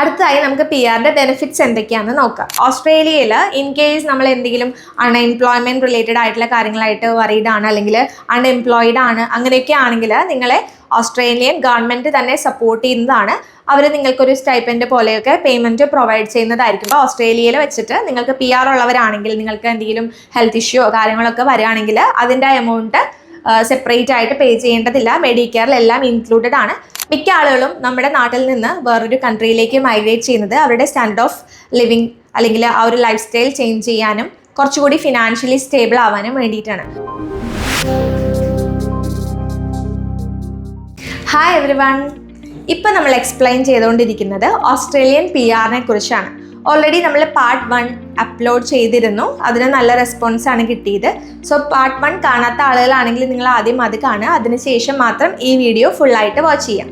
അടുത്തതായി നമുക്ക് പി ആറിന്റെ ബെനിഫിറ്റ്സ് എന്തൊക്കെയാണെന്ന് നോക്കാം. ഓസ്ട്രേലിയയിൽ ഇൻ കേസ് നമ്മൾ എന്തെങ്കിലും അൺഎംപ്ലോയ്മെന്റ് റിലേറ്റഡ് ആയിട്ടുള്ള കാര്യങ്ങളായിട്ട് വറീഡ് ആണ്, അല്ലെങ്കിൽ അൺഎംപ്ലോയിഡ് ആണ്, അങ്ങനെയൊക്കെ ആണെങ്കിൽ നിങ്ങളെ ഓസ്ട്രേലിയൻ ഗവൺമെന്റ് തന്നെ സപ്പോർട്ട് ചെയ്യുന്നതാണ്. അവർ നിങ്ങൾക്കൊരു സ്റ്റൈപ്പൻഡ് പോലെയൊക്കെ പേയ്മെന്റ് പ്രൊവൈഡ് ചെയ്യുന്നതായിരിക്കും. അപ്പോൾ ഓസ്ട്രേലിയയിൽ വെച്ചിട്ട് നിങ്ങൾക്ക് പി ആർ ഉള്ളവരാണെങ്കിൽ നിങ്ങൾക്ക് എന്തെങ്കിലും ഹെൽത്ത് ഇഷ്യൂയോ കാര്യങ്ങളൊക്കെ വരികയാണെങ്കിൽ അതിൻ്റെ എമൗണ്ട് സെപ്പറേറ്റ് ആയിട്ട് പേ ചെയ്യേണ്ടതില്ല. മെഡിക്കെയറിൽ എല്ലാം ഇൻക്ലൂഡഡ് ആണ്. മിക്ക ആളുകളും നമ്മുടെ നാട്ടിൽ നിന്ന് വേറൊരു കൺട്രിയിലേക്ക് മൈഗ്രേറ്റ് ചെയ്യുന്നത് അവരുടെ സ്റ്റാൻഡേർഡ് ഓഫ് ലിവിങ് അല്ലെങ്കിൽ ആ ഒരു ലൈഫ് സ്റ്റൈൽ ചേഞ്ച് ചെയ്യാനും കുറച്ചുകൂടി ഫിനാൻഷ്യലി സ്റ്റേബിൾ ആവാനും വേണ്ടിയിട്ടാണ്. ഹായ് എവരിവൺ, ഇപ്പം നമ്മൾ എക്സ്പ്ലെയിൻ ചെയ്തുകൊണ്ടിരിക്കുന്നത് ഓസ്ട്രേലിയൻ പി ആറിനെ കുറിച്ചാണ്. ഓൾറെഡി നമ്മൾ പാർട്ട് 1 അപ്ലോഡ് ചെയ്തിരുന്നു. അതിന് നല്ല റെസ്പോൺസാണ് കിട്ടിയത്. സോ പാർട്ട് 1 കാണാത്ത ആളുകളാണെങ്കിൽ നിങ്ങൾ ആദ്യം അത് കാണുക, അതിനുശേഷം മാത്രം ഈ വീഡിയോ ഫുള്ളായിട്ട് വാച്ച് ചെയ്യാം.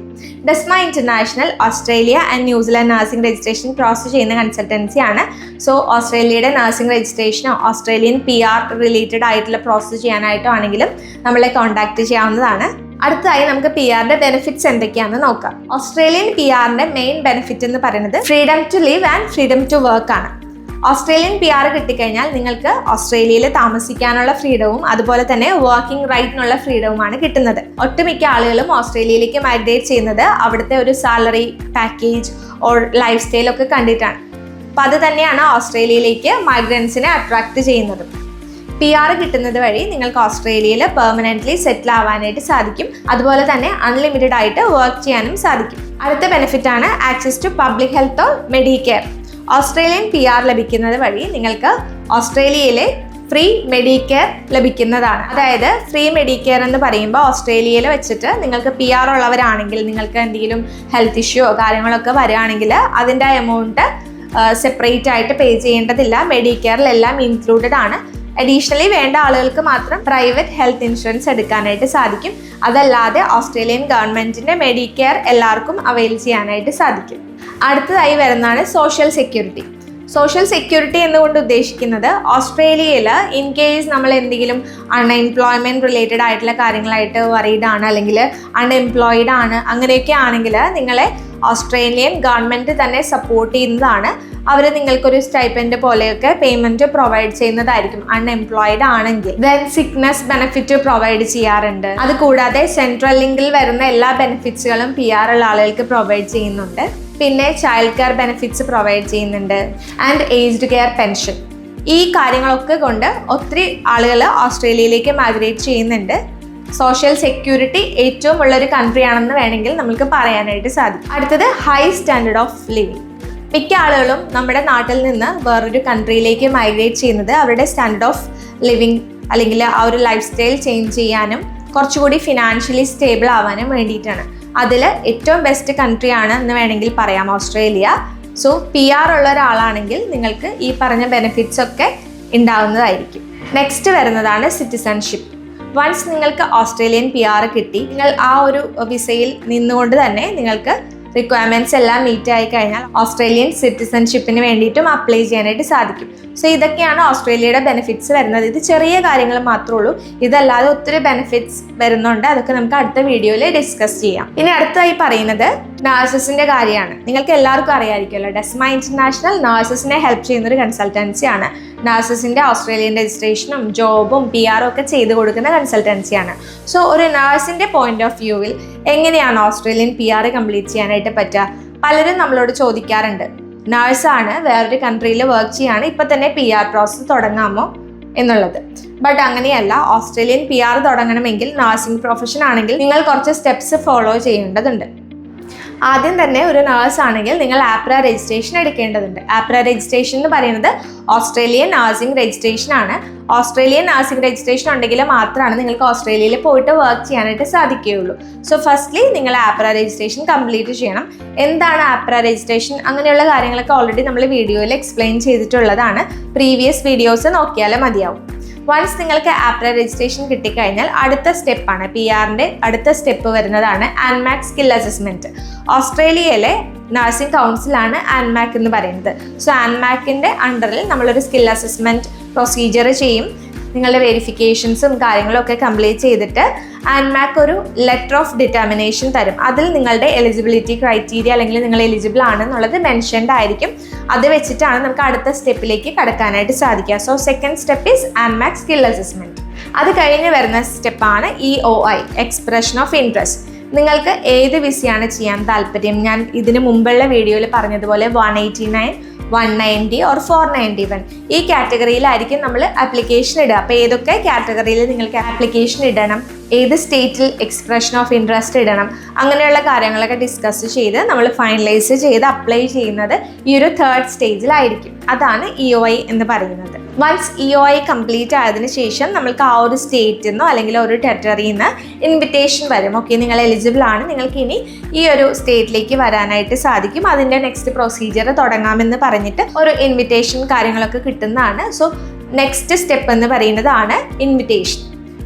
Desma international Australia and New Zealand nursing registration process ചെയ്യുന്ന കൺസൾട്ടൻസിയാണ്. സോ ഓസ്ട്രേലിയയുടെ നഴ്സിംഗ് രജിസ്ട്രേഷനോ ഓസ്ട്രേലിയൻ പി ആർ റിലേറ്റഡ് ആയിട്ടുള്ള പ്രോസസ്സ് ചെയ്യാനായിട്ടോ ആണെങ്കിലും നമ്മളെ കോൺടാക്ട് ചെയ്യാവുന്നതാണ്. അടുത്തതായി നമുക്ക് പി ആറിന്റെ ബെനിഫിറ്റ്സ് എന്തൊക്കെയാണെന്ന് നോക്കാം. ഓസ്ട്രേലിയൻ പി ആറിന്റെ മെയിൻ ബെനിഫിറ്റ് എന്ന് പറയുന്നത് freedom to live and freedom to work ആണ്. ഓസ്ട്രേലിയൻ പി ആർ കിട്ടിക്കഴിഞ്ഞാൽ നിങ്ങൾക്ക് ഓസ്ട്രേലിയയിൽ താമസിക്കാനുള്ള ഫ്രീഡവും അതുപോലെ തന്നെ വർക്കിംഗ് റൈറ്റിനുള്ള ഫ്രീഡവുമാണ് കിട്ടുന്നത്. ഒട്ടുമിക്ക ആളുകളും ഓസ്ട്രേലിയയിലേക്ക് മൈഗ്രേറ്റ് ചെയ്യുന്നത് അവിടുത്തെ ഒരു സാലറി പാക്കേജ് ഓർ ലൈഫ് സ്റ്റൈലൊക്കെ കണ്ടിട്ടാണ്. അപ്പം അത് തന്നെയാണ് ഓസ്ട്രേലിയയിലേക്ക് മൈഗ്രൻസിനെ അട്രാക്ട് ചെയ്യുന്നത്. പി ആർ കിട്ടുന്നത് വഴി നിങ്ങൾക്ക് ഓസ്ട്രേലിയയിൽ പെർമനൻ്റ്ലി സെറ്റിൽ ആവാനായിട്ട് സാധിക്കും. അതുപോലെ തന്നെ അൺലിമിറ്റഡ് ആയിട്ട് വർക്ക് ചെയ്യാനും സാധിക്കും. അടുത്ത ബെനിഫിറ്റാണ് access to public health or medicare. Australian P R ലഭിക്കുന്നത് വഴി നിങ്ങൾക്ക് ഓസ്ട്രേലിയയിലെ ഫ്രീ മെഡിക്കെയർ ലഭിക്കുന്നതാണ്. അതായത് ഫ്രീ മെഡിക്കെയർ എന്ന് പറയുമ്പോൾ ഓസ്ട്രേലിയയിൽ വെച്ചിട്ട് നിങ്ങൾക്ക് പി ആർ ഉള്ളവരാണെങ്കിൽ നിങ്ങൾക്ക് എന്തെങ്കിലും ഹെൽത്ത് ഇഷ്യൂയോ കാര്യങ്ങളൊക്കെ വരികയാണെങ്കിൽ അതിൻ്റെ എമൗണ്ട് സെപ്പറേറ്റ് ആയിട്ട് പേ ചെയ്യേണ്ടതില്ല. മെഡിക്കെയറിൽ എല്ലാം ഇൻക്ലൂഡഡ് ആണ്. അഡീഷണലി വേണ്ട ആളുകൾക്ക് മാത്രം പ്രൈവറ്റ് ഹെൽത്ത് ഇൻഷുറൻസ് എടുക്കാനായിട്ട് സാധിക്കും. അതല്ലാതെ ഓസ്ട്രേലിയൻ ഗവൺമെൻറ്റിൻ്റെ മെഡിക്കെയർ എല്ലാവർക്കും അവൈൽ ചെയ്യാനായിട്ട് സാധിക്കും. അടുത്തതായി വരുന്നതാണ് സോഷ്യൽ സെക്യൂരിറ്റി. സോഷ്യൽ സെക്യൂരിറ്റി എന്നുകൊണ്ട് ഉദ്ദേശിക്കുന്നത് ഓസ്ട്രേലിയയിൽ ഇൻ കേസ് നമ്മൾ എന്തെങ്കിലും അൺഎംപ്ലോയ്മെൻറ്റ് റിലേറ്റഡ് ആയിട്ടുള്ള കാര്യങ്ങളായിട്ട് വറീഡ് ആണ്, അല്ലെങ്കിൽ അൺഎംപ്ലോയിഡ് ആണ്, അങ്ങനെയൊക്കെ ആണെങ്കിൽ നിങ്ങളെ ഓസ്ട്രേലിയൻ ഗവൺമെൻറ് തന്നെ സപ്പോർട്ട് ചെയ്യുന്നതാണ്. അവർ നിങ്ങൾക്കൊരു സ്റ്റൈപ്പൻഡ് പോലെയൊക്കെ പേയ്മെൻറ്റ് പ്രൊവൈഡ് ചെയ്യുന്നതായിരിക്കും അൺഎംപ്ലോയിഡ് ആണെങ്കിൽ. ദെൻ സിക്നസ് ബെനിഫിറ്റ് പ്രൊവൈഡ് ചെയ്യാറുണ്ട്. അതുകൂടാതെ സെൻട്രൽ ലിങ്കിൽ വരുന്ന എല്ലാ ബെനിഫിറ്റ്സുകളും പി ആർ ഉള്ള ആളുകൾക്ക് പ്രൊവൈഡ് ചെയ്യുന്നുണ്ട്. പിന്നെ ചൈൽഡ് കെയർ ബെനിഫിറ്റ്സ് പ്രൊവൈഡ് ചെയ്യുന്നുണ്ട് ആൻഡ് ഏജ്ഡ് കെയർ പെൻഷൻ. ഈ കാര്യങ്ങളൊക്കെ കൊണ്ട് ഒത്തിരി ആളുകൾ ഓസ്ട്രേലിയയിലേക്ക് മൈഗ്രേറ്റ് ചെയ്യുന്നുണ്ട്. സോഷ്യൽ സെക്യൂരിറ്റി ഏറ്റവും ഉള്ളൊരു കൺട്രി ആണെന്ന് വേണമെങ്കിൽ നമുക്ക് പറയാനായിട്ട് സാധിക്കും. അടുത്തത് ഹൈ സ്റ്റാൻഡേർഡ് ഓഫ് ലിവിങ്. മിക്ക ആളുകളും നമ്മുടെ നാട്ടിൽ നിന്ന് വേറൊരു കൺട്രിയിലേക്ക് മൈഗ്രേറ്റ് ചെയ്യുന്നത് അവരുടെ സ്റ്റാൻഡേർഡ് ഓഫ് ലിവിങ് അല്ലെങ്കിൽ ആ ഒരു ലൈഫ് സ്റ്റൈൽ ചേഞ്ച് ചെയ്യാനും കുറച്ചുകൂടി ഫിനാൻഷ്യലി സ്റ്റേബിൾ ആവാനും വേണ്ടിയിട്ടാണ്. അതിൽ ഏറ്റവും ബെസ്റ്റ് കൺട്രി ആണ് എന്ന് വേണമെങ്കിൽ പറയാം ഓസ്ട്രേലിയ. സോ പി ആർ ഉള്ള ഒരാളാണെങ്കിൽ നിങ്ങൾക്ക് ഈ പറഞ്ഞ ബെനിഫിറ്റ്സ് ഒക്കെ ഉണ്ടാവുന്നതായിരിക്കും. നെക്സ്റ്റ് വരുന്നതാണ് സിറ്റിസൺഷിപ്പ്. വൺസ് നിങ്ങൾക്ക് ഓസ്ട്രേലിയൻ പി ആർ കിട്ടി, നിങ്ങൾ ആ ഒരു വിസയിൽ നിന്നുകൊണ്ട് തന്നെ നിങ്ങൾക്ക് റിക്വയർമെൻറ്റ്സ് എല്ലാം മീറ്റ് ആയി കഴിഞ്ഞാൽ ഓസ്ട്രേലിയൻ സിറ്റിസൺഷിപ്പിന് വേണ്ടിയിട്ടും അപ്ലൈ ചെയ്യാനായിട്ട് സാധിക്കും. സോ ഇതൊക്കെയാണ് ഓസ്ട്രേലിയയുടെ ബെനിഫിറ്റ്സ് വരുന്നത്. ഇത് ചെറിയ കാര്യങ്ങൾ മാത്രമേ ഉള്ളൂ. ഇതല്ലാതെ ഒത്തിരി ബെനിഫിറ്റ്സ് വരുന്നുണ്ട്. അതൊക്കെ നമുക്ക് അടുത്ത വീഡിയോയിൽ ഡിസ്കസ് ചെയ്യാം. ഇനി അടുത്തായി പറയുന്നത് നഴ്സസിൻ്റെ കാര്യമാണ്. നിങ്ങൾക്ക് എല്ലാവർക്കും അറിയാമായിരിക്കുമല്ലോ, ഡെസ്മ ഇൻ്റർനാഷണൽ നഴ്സസിനെ ഹെൽപ്പ് ചെയ്യുന്നൊരു കൺസൾട്ടൻസിയാണ്. നഴ്സസിൻ്റെ ഓസ്ട്രേലിയൻ രജിസ്ട്രേഷനും ജോബും പി ആറും ഒക്കെ ചെയ്ത് കൊടുക്കുന്ന കൺസൾട്ടൻസിയാണ്. സോ ഒരു നഴ്സിൻ്റെ പോയിന്റ് ഓഫ് വ്യൂവിൽ എങ്ങനെയാണ് ഓസ്ട്രേലിയൻ പി ആർ കംപ്ലീറ്റ് ചെയ്യാനായിട്ട് പറ്റുക? പലരും നമ്മളോട് ചോദിക്കാറുണ്ട്, നഴ്സാണ്, വേറൊരു കൺട്രിയിൽ വർക്ക് ചെയ്യാണ്, ഇപ്പം തന്നെ പി ആർ പ്രോസസ്സ് തുടങ്ങാമോ എന്നുള്ളത്. ബട്ട് അങ്ങനെയല്ല. ഓസ്ട്രേലിയൻ പി ആർ തുടങ്ങണമെങ്കിൽ നഴ്സിംഗ് പ്രൊഫഷൻ ആണെങ്കിൽ നിങ്ങൾ കുറച്ച് സ്റ്റെപ്സ് ഫോളോ ചെയ്യേണ്ടതുണ്ട്. ആദ്യം തന്നെ ഒരു നഴ്സ് ആണെങ്കിൽ നിങ്ങൾ ആപ്ര രജിസ്ട്രേഷൻ എടുക്കേണ്ടതുണ്ട്. ആപ്ര രജിസ്ട്രേഷൻ എന്ന് പറയുന്നത് ഓസ്ട്രേലിയൻ നഴ്സിംഗ് രജിസ്ട്രേഷൻ ആണ്. ഓസ്ട്രേലിയൻ നഴ്സിംഗ് രജിസ്ട്രേഷൻ ഉണ്ടെങ്കിൽ മാത്രമാണ് നിങ്ങൾക്ക് ഓസ്ട്രേലിയയിൽ പോയിട്ട് വർക്ക് ചെയ്യാനായിട്ട് സാധിക്കുകയുള്ളൂ. സോ ഫസ്റ്റ്ലി നിങ്ങൾ ആപ്ര രജിസ്ട്രേഷൻ കംപ്ലീറ്റ് ചെയ്യണം. എന്താണ് ആപ്ര രജിസ്ട്രേഷൻ, അങ്ങനെയുള്ള കാര്യങ്ങളൊക്കെ ഓൾറെഡി നമ്മൾ വീഡിയോയിൽ എക്സ്പ്ലെയിൻ ചെയ്തിട്ടുള്ളതാണ്. പ്രീവിയസ് വീഡിയോസ് നോക്കിയാലും മതിയാവും. വൺസ് നിങ്ങൾക്ക് ആപ്ര രജിസ്ട്രേഷൻ കിട്ടിക്കഴിഞ്ഞാൽ അടുത്ത സ്റ്റെപ്പാണ് പി ആറിൻ്റെ അടുത്ത സ്റ്റെപ്പ് വരുന്നതാണ് ആൻമാക് സ്കിൽ അസസ്മെൻറ്റ്. ഓസ്ട്രേലിയയിലെ നഴ്സിംഗ് കൗൺസിലാണ് ആൻമാക് എന്ന് പറയുന്നത്. സോ ആൻമാക്കിൻ്റെ അണ്ടറിൽ നമ്മളൊരു സ്കിൽ അസസ്മെൻറ്റ് പ്രൊസീജിയർ ചെയ്യും. നിങ്ങളുടെ വെരിഫിക്കേഷൻസും കാര്യങ്ങളും ഒക്കെ കംപ്ലീറ്റ് ചെയ്തിട്ട് ആൻമാക് ഒരു ലെറ്റർ ഓഫ് ഡിറ്റർമിനേഷൻ തരും. അതിൽ നിങ്ങളുടെ എലിജിബിലിറ്റി ക്രൈറ്റീരിയ അല്ലെങ്കിൽ നിങ്ങൾ എലിജിബിൾ ആണെന്നുള്ളത് മെൻഷൻഡ് ആയിരിക്കും. അത് വെച്ചിട്ടാണ് നമുക്ക് അടുത്ത സ്റ്റെപ്പിലേക്ക് കടക്കാനായിട്ട് സാധിക്കുക. So second step is ആൻമാക് skill assessment. അത് കഴിഞ്ഞ് വരുന്ന സ്റ്റെപ്പാണ് EOI, എക്സ്പ്രഷൻ ഓഫ് ഇൻട്രസ്റ്റ്. നിങ്ങൾക്ക് ഏത് വിസയാണ് ചെയ്യാൻ താല്പര്യം? ഞാൻ ഇതിന് മുമ്പുള്ള വീഡിയോയിൽ പറഞ്ഞതുപോലെ 189, 190 or 491 ഈ കാറ്റഗറിയിലായിരിക്കും നമ്മൾ ആപ്ലിക്കേഷൻ ഇടുക. അപ്പോൾ ഏതൊക്കെ കാറ്റഗറിയിൽ നിങ്ങൾക്ക് ആപ്ലിക്കേഷൻ ഇടണം, ഏത് സ്റ്റേറ്റിൽ എക്സ്പ്രഷൻ ഓഫ് ഇൻട്രസ്റ്റ് ഇടണം, അങ്ങനെയുള്ള കാര്യങ്ങളൊക്കെ ഡിസ്കസ് ചെയ്ത് നമ്മൾ ഫൈനലൈസ് ചെയ്ത് അപ്ലൈ ചെയ്യുന്നത് ഈ ഒരു തേർഡ് സ്റ്റേജിലായിരിക്കും. അതാണ് EOI എന്ന് പറയുന്നത്. വൺസ് EOI കംപ്ലീറ്റ് ആയതിനു ശേഷം നമ്മൾക്ക് ആ ഒരു സ്റ്റേറ്റിൽ നിന്നോ അല്ലെങ്കിൽ ഒരു ടെറിട്ടറിയിൽ നിന്ന് ഇൻവിറ്റേഷൻ വരും. ഓക്കെ, നിങ്ങൾ എലിജിബിൾ ആണ്, നിങ്ങൾക്ക് ഇനി ഈ ഒരു സ്റ്റേറ്റിലേക്ക് വരാനായിട്ട് സാധിക്കും, അതിൻ്റെ നെക്സ്റ്റ് പ്രൊസീജിയർ തുടങ്ങാമെന്ന് പറഞ്ഞിട്ട് ഒരു ഇൻവിറ്റേഷൻ കാര്യങ്ങളൊക്കെ കിട്ടുന്നതാണ്. സോ നെക്സ്റ്റ് സ്റ്റെപ്പ് എന്ന് പറയുന്നതാണ് ഇൻവിറ്റേഷൻ.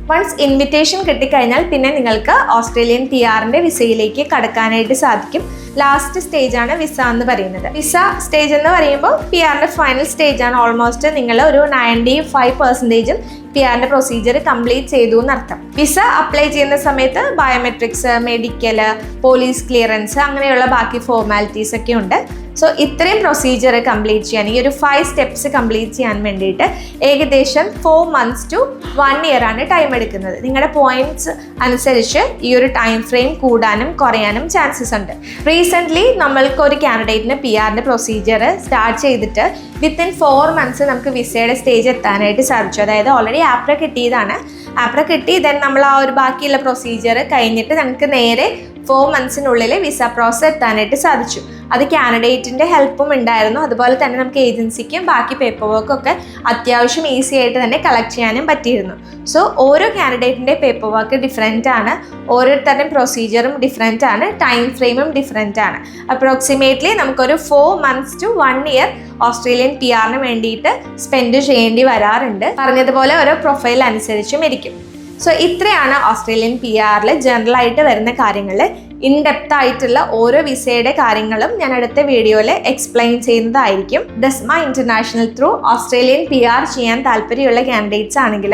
വൺസ് ഇൻവിറ്റേഷൻ കിട്ടിക്കഴിഞ്ഞാൽ പിന്നെ നിങ്ങൾക്ക് ഓസ്ട്രേലിയൻ PR-ന്റെ വിസയിലേക്ക് കടക്കാനായിട്ട് സാധിക്കും. ലാസ്റ്റ് സ്റ്റേജാണ് വിസ എന്ന് പറയുന്നത്. വിസ സ്റ്റേജ് എന്ന് പറയുമ്പോൾ PR-ന്റെ ഫൈനൽ സ്റ്റേജാണ്. ഓൾമോസ്റ്റ് നിങ്ങൾ ഒരു 95% PR-ന്റെ പ്രൊസീജിയർ കംപ്ലീറ്റ് ചെയ്തു എന്നർത്ഥം. വിസ അപ്ലൈ ചെയ്യുന്ന സമയത്ത് ബയോമെട്രിക്സ്, മെഡിക്കൽ, പോലീസ് ക്ലിയറൻസ് അങ്ങനെയുള്ള ബാക്കി ഫോർമാലിറ്റീസ് ഒക്കെ ഉണ്ട്. സോ ഇത്രയും പ്രൊസീജിയർ കംപ്ലീറ്റ് ചെയ്യാൻ, ഈ ഒരു 5 സ്റ്റെപ്സ് കംപ്ലീറ്റ് ചെയ്യാൻ വേണ്ടിയിട്ട് ഏകദേശം 4 months to 1 year ആണ് ടൈം എടുക്കുന്നത്. നിങ്ങളുടെ പോയിന്റ്സ് അനുസരിച്ച് ഈ ഒരു ടൈം ഫ്രെയിം കൂടാനും കുറയാനും ചാൻസസ് ഉണ്ട്. റീസെൻ്റ്ലി നമ്മൾക്ക് ഒരു കാൻഡിഡേറ്റിന് PR-ന്റെ പ്രൊസീജിയർ സ്റ്റാർട്ട് ചെയ്തിട്ട് വിത്തിൻ 4 months നമുക്ക് വിസയുടെ സ്റ്റേജ് എത്താനായിട്ട് സാധിച്ചു. അതായത് ഓൾറെഡി ആപ്ര കിട്ടിയതാണ്, ആപ്ര കിട്ടി ദെൻ നമ്മൾ ആ ഒരു ബാക്കിയുള്ള പ്രൊസീജിയർ കഴിഞ്ഞിട്ട് നമുക്ക് നേരെ 4 monthsനുള്ളിൽ വിസ പ്രോസസ് എത്താനായിട്ട് സാധിച്ചു. അത് കാൻഡിഡേറ്റിൻ്റെ ഹെൽപ്പും ഉണ്ടായിരുന്നു, അതുപോലെ തന്നെ നമുക്ക് ഏജൻസിക്കും ബാക്കി പേപ്പർ വർക്കൊക്കെ അത്യാവശ്യം ഈസി ആയിട്ട് തന്നെ കളക്ട് ചെയ്യാനും പറ്റിയിരുന്നു. സോ ഓരോ കാൻഡിഡേറ്റിൻ്റെ പേപ്പർ വർക്ക് ഡിഫറെൻ്റ് ആണ്, ഓരോരുത്തരുടെയും പ്രൊസീജിയറും ഡിഫറെൻ്റ് ആണ്, ടൈം ഫ്രെയിമും ഡിഫറെൻ്റ് ആണ്. അപ്രോക്സിമേറ്റ്ലി നമുക്കൊരു 4 months to 1 year ഓസ്ട്രേലിയൻ PR-ന് വേണ്ടിയിട്ട് സ്പെൻഡ് ചെയ്യേണ്ടി വരാറുണ്ട്. പറഞ്ഞതുപോലെ ഓരോ പ്രൊഫൈൽ അനുസരിച്ചും ഇരിക്കും. സോ ഇത്രയാണ് ഓസ്ട്രേലിയൻ PR-ൽ ജനറൽ ആയിട്ട് വരുന്ന കാര്യങ്ങൾ. ഇൻഡെപ്ത് ആയിട്ടുള്ള ഓരോ വിസയുടെ കാര്യങ്ങളും ഞാൻ അടുത്ത വീഡിയോയിൽ എക്സ്പ്ലെയിൻ ചെയ്യുന്നതായിരിക്കും. ഡെസ്മ ഇന്റർനാഷണൽ ത്രൂ ഓസ്ട്രേലിയൻ PR ചെയ്യാൻ താല്പര്യമുള്ള കാൻഡിഡേറ്റ്സ് ആണെങ്കിൽ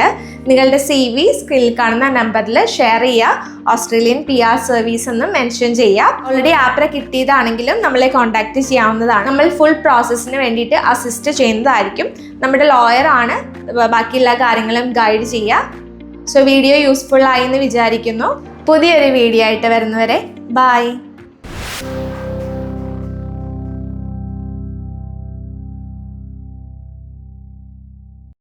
നിങ്ങളുടെ CV സ്ക്രീനിൽ കാണുന്ന നമ്പറിൽ ഷെയർ ചെയ്യുക. ഓസ്ട്രേലിയൻ PR സർവീസ് എന്ന് മെൻഷൻ ചെയ്യുക. ഓൾറെഡി ആപ്ര കിട്ടിയതാണെങ്കിലും നമ്മളെ കോൺടാക്ട് ചെയ്യാവുന്നതാണ്. നമ്മൾ ഫുൾ പ്രോസസ്സിന് വേണ്ടിയിട്ട് അസിസ്റ്റ് ചെയ്യുന്നതായിരിക്കും. നമ്മുടെ ലോയർ ആണ് ബാക്കിയുള്ള കാര്യങ്ങളും ഗൈഡ് ചെയ്യുക. സോ വീഡിയോ യൂസ്ഫുൾ ആയി എന്ന് വിചാരിക്കുന്നു. പുതിയൊരു വീഡിയോ ആയിട്ട് വരുന്നവരെ ബൈ.